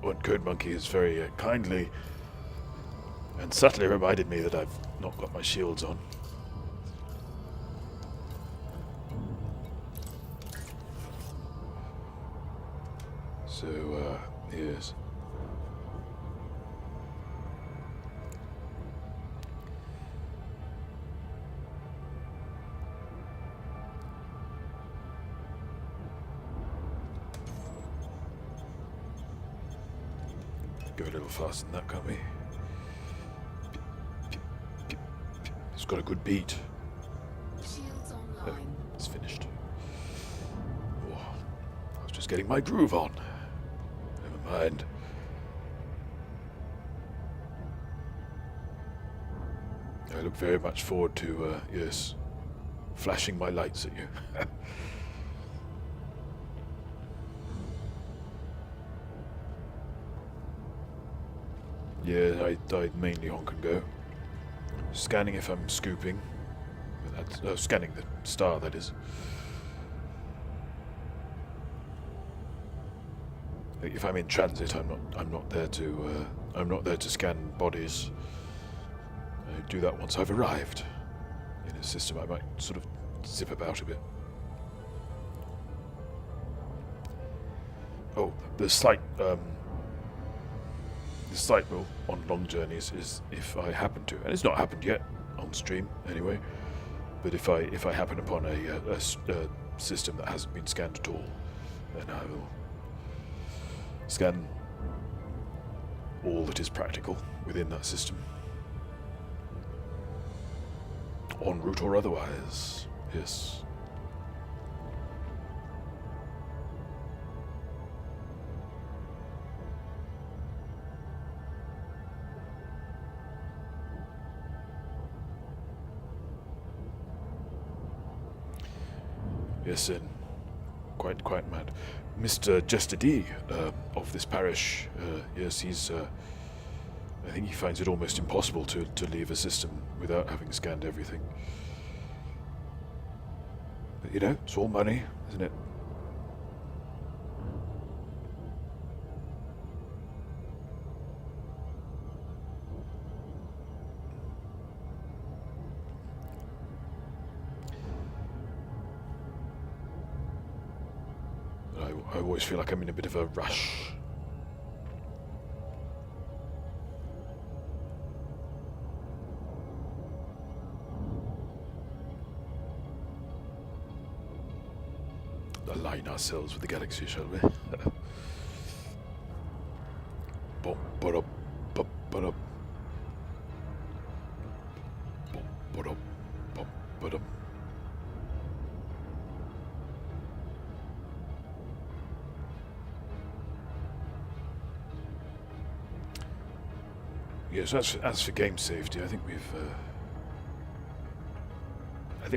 One Code Monkey has very kindly and subtly reminded me that I've not got my shields on. So, yes. Go a little faster than that, can't we? It's got a good beat. Shields Oh, online. it's finished. Oh, I was just getting my groove on. Never mind. I look very much forward to, yes, flashing my lights at you. Yeah, I mainly honk and go. Scanning if I'm scooping. That's, scanning the star, that is. If I'm in transit, I'm not there to scan bodies. I do that once I've arrived in a system. I might sort of zip about a bit. Oh, the slight rule on long journeys is if I happen to, and it's not happened yet on stream anyway, but if I happen upon a system that hasn't been scanned at all, then I will scan all that is practical within that system, en route or otherwise. Yes. Yes, and quite mad. Mr. Jester D of this parish, yes, he's. I think he finds it almost impossible to leave a system without having scanned everything. But you know, it's all money, isn't it? I always feel like I'm in a bit of a rush. Align ourselves with the galaxy, shall we? Bum, ba-dum, bum, ba-dum. Bum, ba-dum, bum, ba-dum. Yes, as for game safety, I think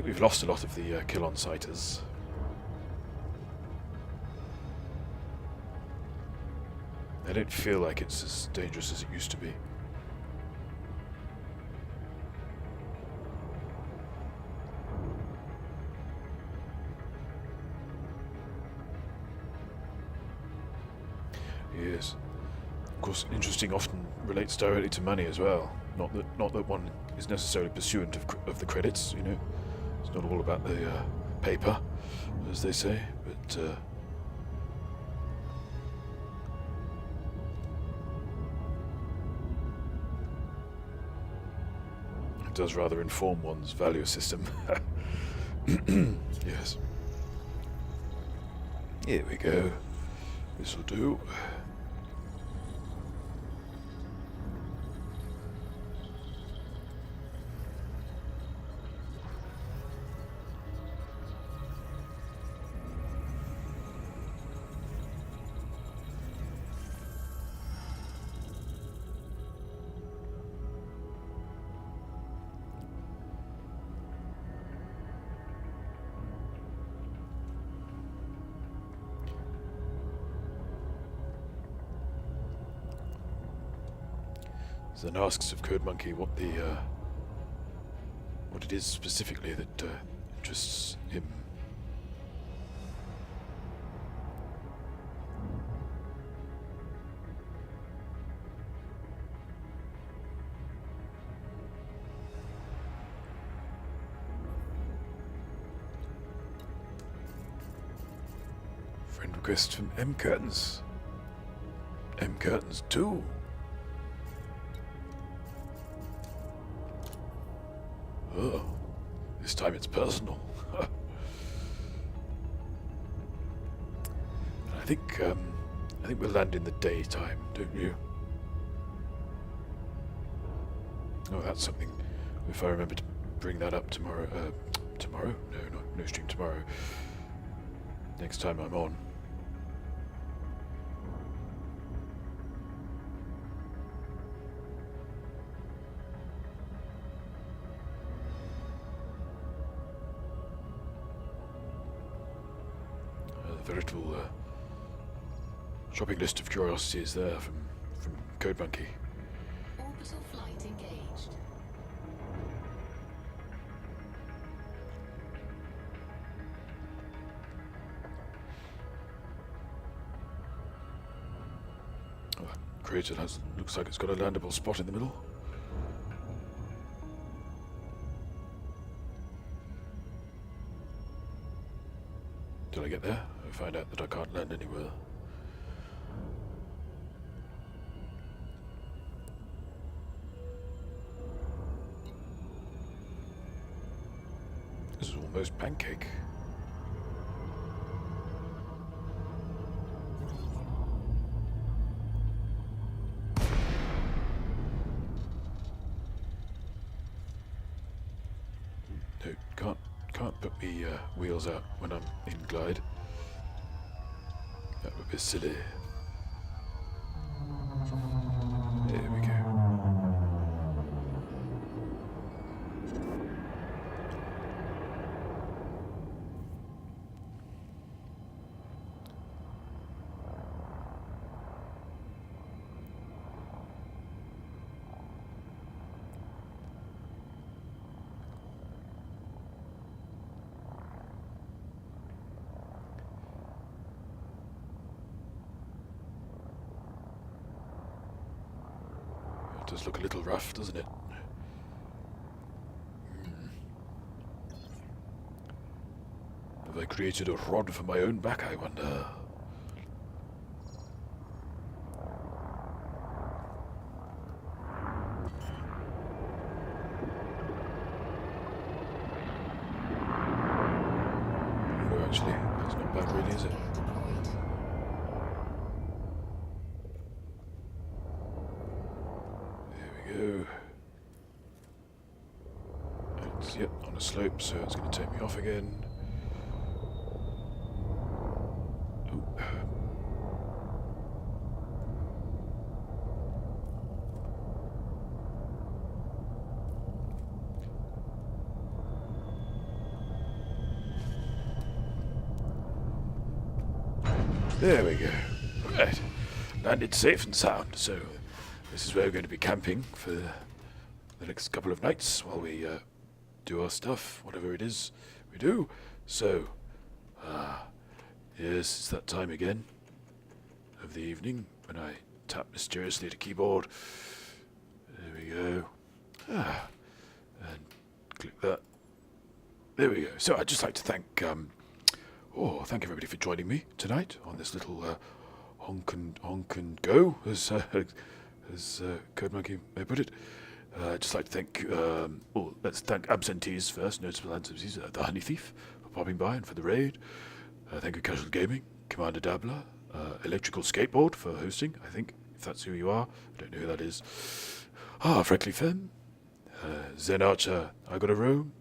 we've lost a lot of the kill-on-sighters. I don't feel like it's as dangerous as it used to be. Yes. Of course, interesting often relates directly to money as well. Not that one is necessarily pursuant of the credits, you know. It's not all about the paper, as they say, but it does rather inform one's value system. Yes. Here we go. This'll do. Then asks of Code Monkey what it is specifically that interests him. Friend request from M Curtains. M Curtains 2. Oh, this time it's personal. I think we'll land in the daytime, don't you? Oh, that's something. If I remember to bring that up tomorrow. Tomorrow? No stream tomorrow. Next time I'm on. Veritable shopping list of curiosities there from Code Monkey. Orbital flight engaged. Oh, great! Looks like it's got a landable spot in the middle. Till I get there, I find out that I can't land anywhere. This is almost pancake. No, can't put me wheels out when I'm in glide. That would be silly. There we go. It does look a little rough, doesn't it? Have I created a rod for my own back, I wonder? No, actually, that's not bad really, is it? Go. It's on a slope, so it's going to take me off again. Ooh. There we go. Right. Landed safe and sound. So this is where we're going to be camping for the next couple of nights while we do our stuff, whatever it is we do. So, yes, it's that time again of the evening when I tap mysteriously at a keyboard. There we go. And click that. There we go. So I'd just like to thank thank everybody for joining me tonight on this little honk and go, as Code Monkey may put it. I'd just like to thank, let's thank absentees first, noticeable absentees, the Honey Thief for popping by and for the raid. Thank you, Casual Gaming, Commander Dabbler, Electrical Skateboard for hosting, I think, if that's who you are. I don't know who that is. Freckly Femme, Zen Archer, I Got a Room,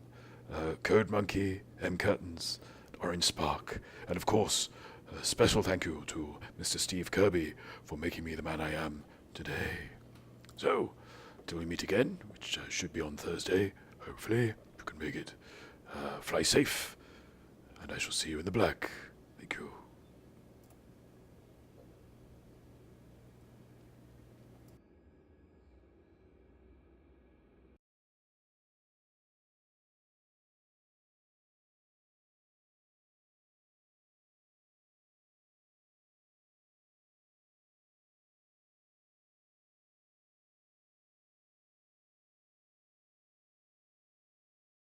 Code Monkey, M Curtains, Orange Spark, and of course, a special thank you to Mr. Steve Kirby for making me the man I am today. So, till we meet again, which should be on Thursday, hopefully, if you can make it, fly safe, and I shall see you in the black. Thank you.